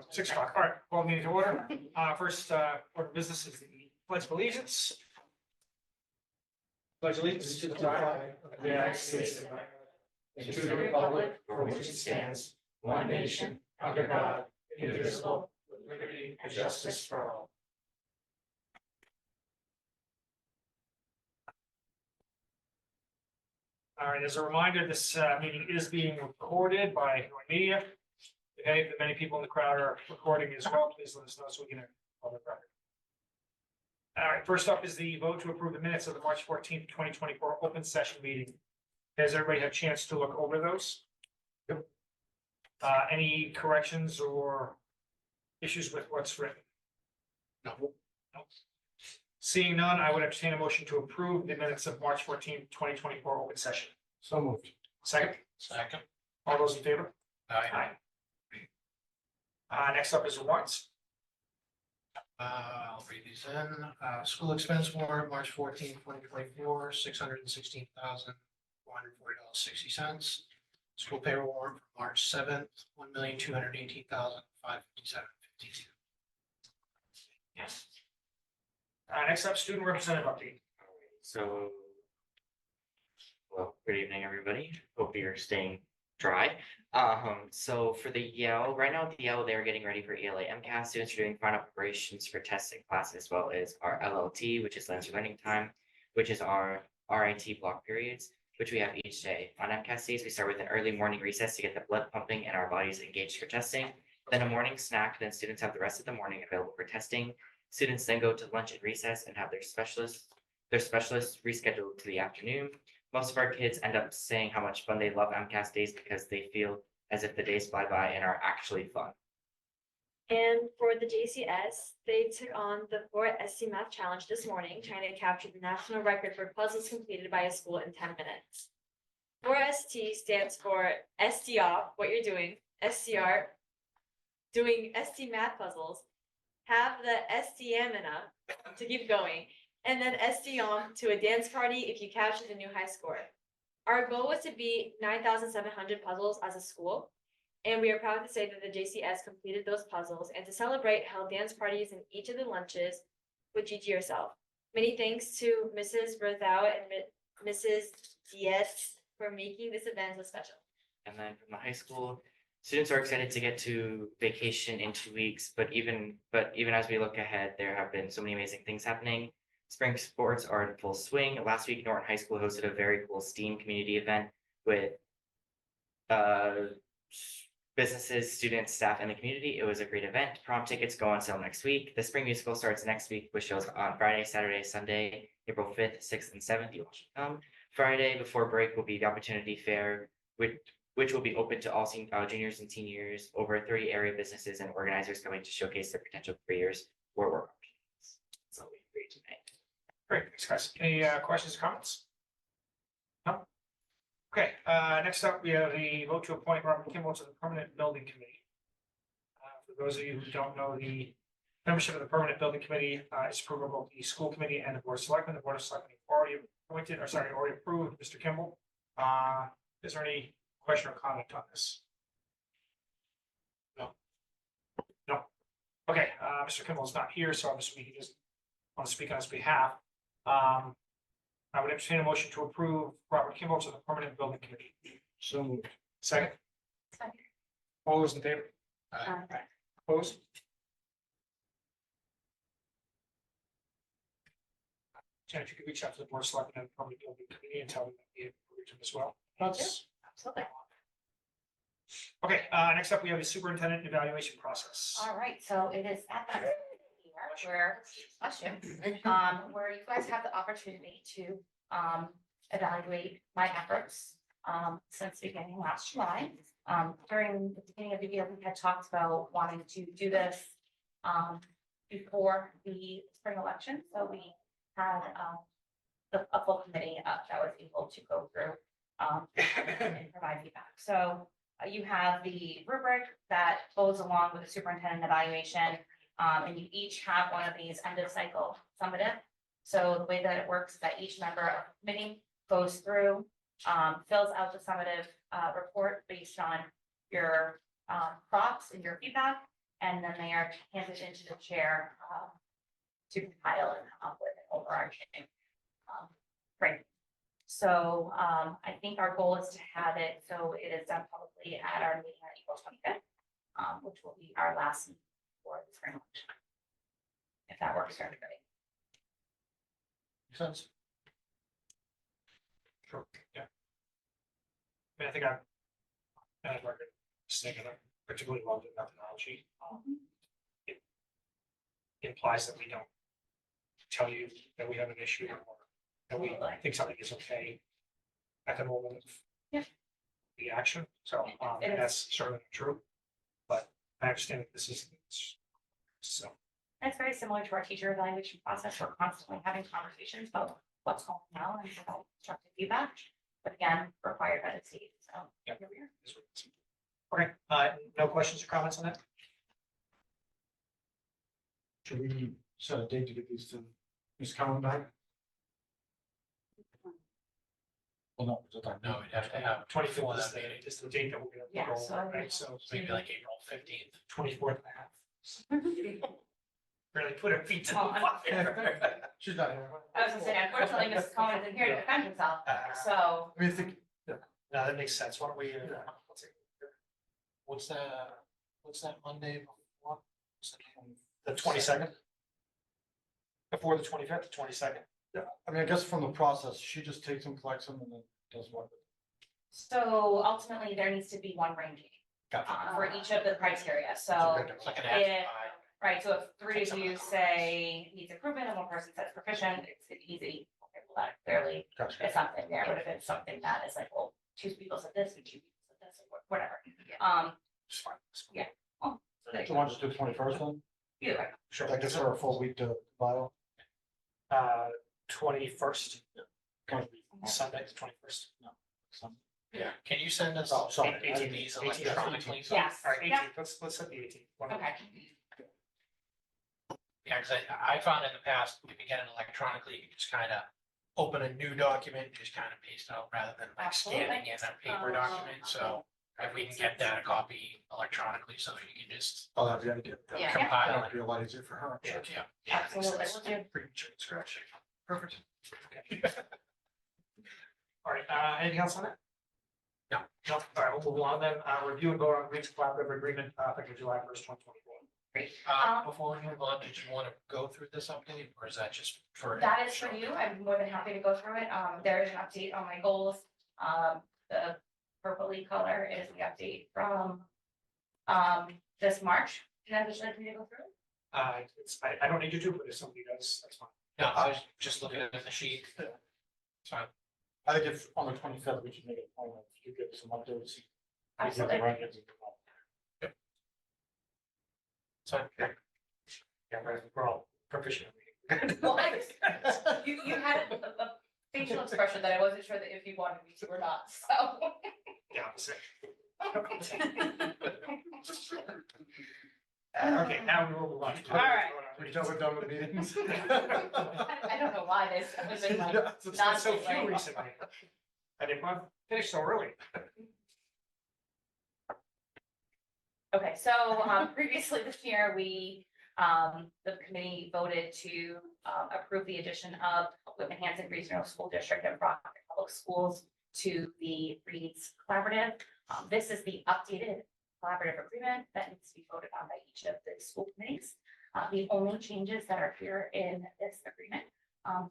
6 o'clock. All right, call meeting to order. First, order of business is the pledge of allegiance. Pledge allegiance to the flag of the United States of America and to the republic for which it stands, one nation, under God, indivisible, with liberty and justice for all. All right, as a reminder, this meeting is being recorded by Norton Media. Okay, if many people in the crowd are recording as well, please let us know so we can have public record. All right, first up is the vote to approve the minutes of the March 14th, 2024 open session meeting. Has everybody had a chance to look over those? Yep. Any corrections or issues with what's written? No. Seeing none, I would entertain a motion to approve the minutes of March 14th, 2024 open session. So moved. Second? Second. All those in favor? Aye. Next up is warrants. I'll read these in. School expense warrant, March 14, 2024, $616,440.60. School payroll warrant for March 7th, $1,218,557.52. Yes. Next up, student representative update. So, well, good evening, everybody. Hope you're staying dry. So for the Yale, right now at the Yale, they're getting ready for ELA MCAS. Students are doing final preparations for testing classes, as well as our LLT, which is Lancer Learning Time, which is our RIT block periods, which we have each day. On MCAS days, we start with an early morning recess to get the blood pumping and our bodies engaged for testing. Then a morning snack, then students have the rest of the morning available for testing. Students then go to lunch and recess and have their specialists rescheduled to the afternoon. Most of our kids end up saying how much fun they love MCAS days because they feel as if the days fly by and are actually fun. And for the JCS, they took on the 4 ST Math Challenge this morning, trying to capture the national record for puzzles completed by a school in 10 minutes. 4ST stands for SDR, what you're doing, SDR, doing ST Math puzzles, have the STMina to keep going, and then SD on to a dance party if you capture the new high score. Our goal was to beat 9,700 puzzles as a school, and we are proud to say that the JCS completed those puzzles, and to celebrate, held dance parties in each of the lunches with Gigi herself. Many thanks to Mrs. Berthau and Mrs. Diaz for making this event so special. And then from the high school, students are excited to get to vacation in 2 weeks, but even as we look ahead, there have been so many amazing things happening. Spring sports are in full swing. Last week, Norton High School hosted a very cool STEAM community event with businesses, students, staff, and the community. It was a great event. Prom tickets go on sale next week. The spring musical starts next week with shows on Friday, Saturday, Sunday, April 5th, 6th, and 7th. You all should come. Friday before break will be the Opportunity Fair, which will be open to all juniors and seniors. Over 30 area businesses and organizers coming to showcase their potential careers or work opportunities. So we agree tonight. Great, thanks guys. Any questions or comments? No? Okay, next up, we have the vote to appoint Robert Kimball to the Permanent Building Committee. For those of you who don't know, the membership of the Permanent Building Committee is approvable of the school committee and the Board of Selectmen. The Board of Selectmen already approved Mr. Kimball. Is there any question or comment on this? No. Okay, Mr. Kimball is not here, so obviously he just want to speak on his behalf. I would entertain a motion to approve Robert Kimball to the Permanent Building Committee. So moved. Second? Second. All those in favor? Opposed? Jen, if you could reach out to the Board of Selectmen and the Permanent Building Committee and tell them that we approved him as well. Absolutely. Okay, next up, we have the superintendent evaluation process. All right, so it is at that here where you guys have the opportunity to evaluate my efforts since beginning last July. During the beginning of the year, we had talked about wanting to do this before the spring election. So we had a full committee that was able to go through and provide feedback. So you have the rubric that goes along with the superintendent evaluation, and you each have one of these end of cycle summative. So the way that it works is that each member of the committee goes through, fills out the summative report based on your props and your feedback, and then they are handed into the chair to compile and come up with an overarching framework. So I think our goal is to have it, so it is done publicly at our meeting on April 25th, which will be our last meeting for this framework. If that works for everybody. Makes sense. Sure, yeah. I mean, I think I'm, thinking I particularly love the methodology. It implies that we don't tell you that we have an issue or that we think something is okay at the moment of Yeah. the action. So, It is. that's certainly true. But I understand that this is, so, It's very similar to our teacher evaluation process. We're constantly having conversations about what's going on and providing constructive feedback. But again, required by the state, so. Yep. here we are. this was- okay, no questions or comments on that? Should we set a date to get these to Ms. Cowan back? Well, no, it's a time. No, we'd have to have. 24th is that meeting. the date that we're gonna Yeah, go so- over, right? So Maybe like April 15th. 24th and a half. Really put her feet to the Oh, fire. She's not here. I was gonna say, unfortunately, Mrs. Cohen isn't here to defend himself, so. I mean, I think, No, that makes sense. Why don't we, let's see, what's that Monday before? What's the name? the 22nd? Before the 25th, the 22nd? Yeah, I mean, I guess from the process, she just takes them, collects them, and then does what? So ultimately, there needs to be one ranking for each of the criteria, so. It's like an If- action. Right, so if three of you say needs improvement and one person says proficient, it's easy. Okay, well, that clearly Gotcha. is something there, but if it's something that is like, well, two people said this and two people said this, or whatever. It's fine. Yeah. So there you So go. why don't you do 21st then? Either way. Sure. That gives her a full week to file. 21st, Sunday, the 21st. Yeah, can you send us Oh, sorry. any of these 18th. electronically? Yes, All right, 18th, yeah, let's set the 18th. okay. Yeah, because I found in the past, if you get it electronically, you can just kind of open a new document, just kind of paste out rather than like scanning in a paper document, so. If we can get that a copy electronically, so you can just Oh, that'd be ideal. Yeah. compile That'd it. be a lot easier for her. Yeah. Yeah. Absolutely, we'll do. Pretty much from scratch. Perfect. Okay. All right, anything else on that? No. No, all right, we'll move on then. Review and vote on Reed's collaborative agreement, effective July 1st, 2024. Before we move on, did you want to go through this update, or is that just for? That is for you. I'm more than happy to go through it. There is an update on my goals. The purpley color is the update from this March. Would you like me to go through it? I don't need you to, but if somebody does, that's fine. No, I was just looking at the sheet. So, I think if on the 25th, we should make it a point of you get some updates. We get the Absolutely. rankings. so Yeah, we're all proficient. Well, You had a facial expression that I wasn't sure that if you wanted me to or not, so. Yeah, opposite. Okay, now we will move on. All right. We're done with the meetings. I don't know why this has been like It's been so few non-segue. recently. I didn't want to finish so early. Okay, so previously this year, the committee voted to approve the addition of Whitman Hanson Regional School District and Brockton Public Schools to the Reed's Collaborative. This is the updated collaborative agreement that needs to be voted on by each of the school committees. The only changes that are here in this agreement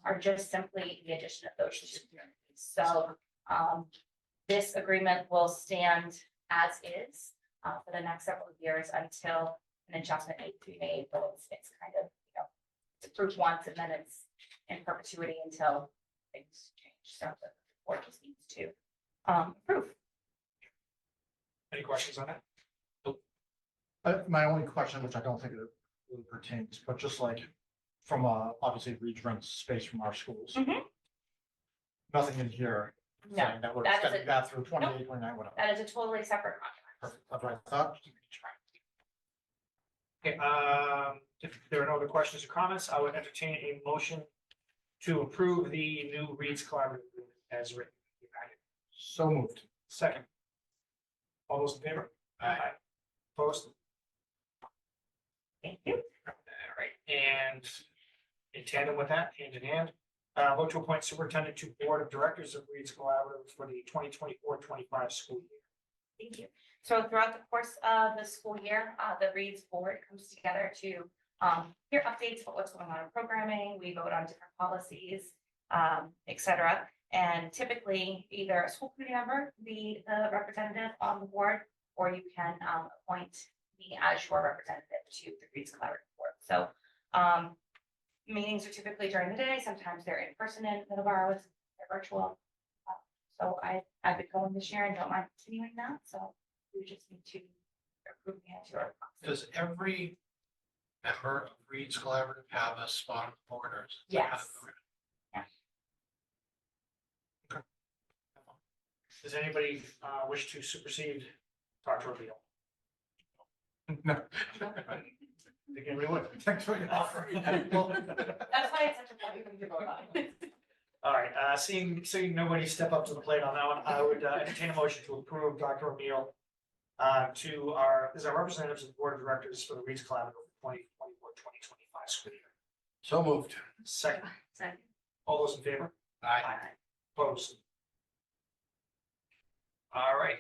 are just simply the addition of those two communities. So this agreement will stand as is for the next several years until an adjustment needs to be made, but it's kind of, it's approved once and then it's in perpetuity until things change. So the board just needs to approve. Any questions on that? My only question, which I don't think it really pertains, but just like from obviously Reach rents space from our schools. Mhm. Nothing in here No, saying that we're that is extending a- that through 28, 29, whatever. that is a totally separate contract. Perfect. That's what I thought. Okay, if there are no other questions or comments, I would entertain a motion to approve the new Reed's collaborative agreement as written. So moved. Second. All those in favor? Aye. Opposed? Thank you. All right, and in tandem with that, hand in hand, vote to appoint superintendent to board of directors of Reed's Collaborative for the 2024-25 school year. Thank you. So throughout the course of the school year, the Reads board comes together to hear updates about what's going on in programming. We vote on different policies, et cetera. And typically, either a school committee member be the representative on the board, or you can appoint me as your representative to the Reads Collaborative Board. So meetings are typically during the day. Sometimes they're in person in Navarro, they're virtual. So I've been going this year and don't mind continuing that. So we just need to approve me as your. Does every member of Reed's Collaborative have a spot on the board or? Is it Yes. Does anybody wish to supersede Dr. O'Neill? No. Think anybody would? Thanks for the offer. That's why it's such a important thing to vote on. All right, seeing nobody step up to the plate on that one, I would entertain a motion to approve Dr. O'Neill as our representatives of the board of directors for the Reed's Collaborative 2024-2025 school year. So moved. Second, Second. all those in favor? Aye. Opposed? All right,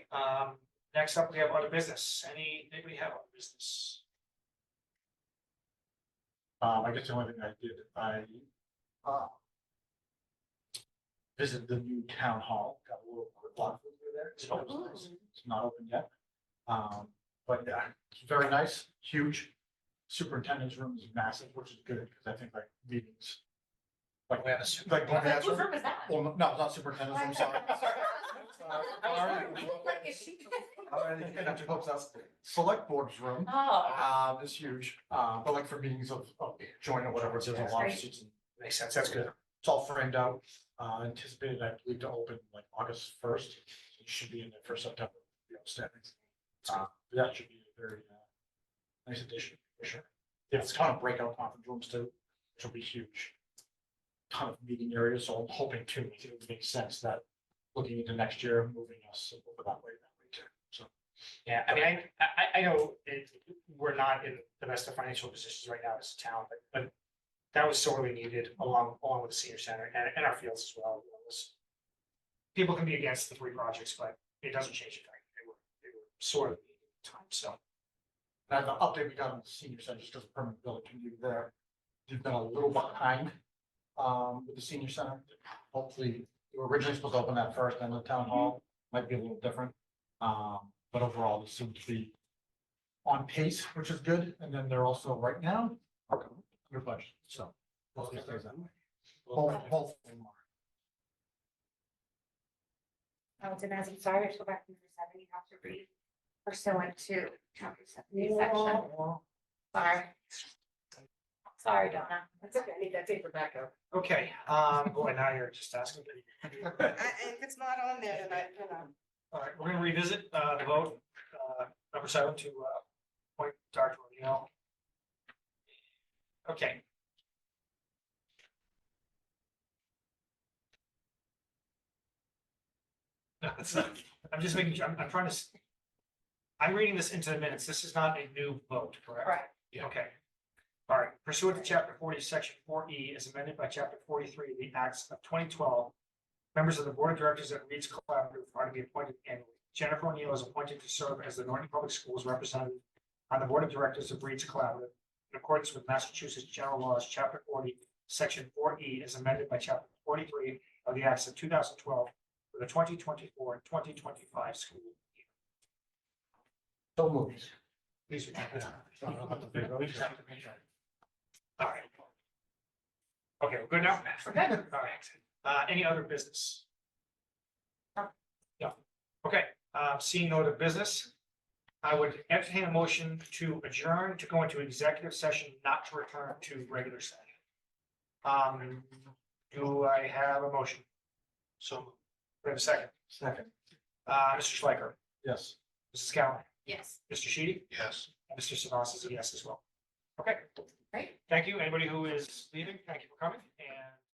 next up, we have other business. Anybody have other business? I guess the only thing I did, I visited the new town hall, got a little quick walk through there. It's not open yet. But yeah, it's very nice, huge. Superintendent's room is massive, which is good, because I think like meetings. Like, We have a super- like, going to Whose room is that? well, no, not superintendent's room, sorry. Select board's room. Oh, Is huge, but like for meetings of joint or whatever, there's a lot of Great. seats. And Makes sense, that's good. it's all framed out, anticipated, I believe, to open like August 1st. It should be in there for September, the outstanding. That should be a very nice addition, for sure. There's a ton of breakout conference rooms too, which will be huge. Ton of meeting areas, so I'm hoping too, it would make sense that looking into next year, moving us over that way too, so. Yeah, I mean, I know we're not in the best of financial positions right now as a town, but that was sorely needed along with the senior center and our fields as well. People can be against the three projects, but it doesn't change the fact they were sort of needed at the time, so. Now, the update we got on the senior center, just because the permanent building can be there, they've been a little behind with the senior center. Hopefully, we were originally supposed to open that first, and the town hall might be a little different. But overall, this seems to be on pace, which is good. And then they're also right now under budget, so. Hopefully it stays that way. Hopefully more. and as I'm sorry, to go back to number 7, you have to read pursuant to chapter 70 section. Sorry. Sorry, Donna. That's okay, I need that paper back up. Okay, boy, now you're just asking. If it's not on there, then All right, we're gonna revisit the vote, number 7 to appoint Dr. O'Neill. Okay. No, it's not. I'm just making sure, I'm trying to. I'm reading this into the minutes. This is not a new vote, correct? Correct. Yeah. Okay. All right, pursuant to chapter 40, section 4E, as amended by chapter 43 of the Acts of 2012, members of the board of directors at Reed's Collaborative are to be appointed annually. Jennifer O'Neill is appointed to serve as the Norton Public Schools representative on the board of directors of Reed's Collaborative in accordance with Massachusetts General Laws, chapter 40, section 4E, as amended by chapter 43 of the Acts of 2012 for the 2024-2025 school year. So moved. Please repeat that. I don't know about the big vote. All right. Okay, we're good now? We're good. All right. Any other business? No. No. Okay, seeing no other business, I would entertain a motion to adjourn to go into executive session, not to return to regular session. Do I have a motion? So, we have a second. Second. Mr. Schleicher, Yes. Mrs. Cowan, Yes. Mr. Sheedy, Yes. and Mr. Savas is a yes as well. Okay. Great. Thank you. Anybody who is leaving, thank you for coming, and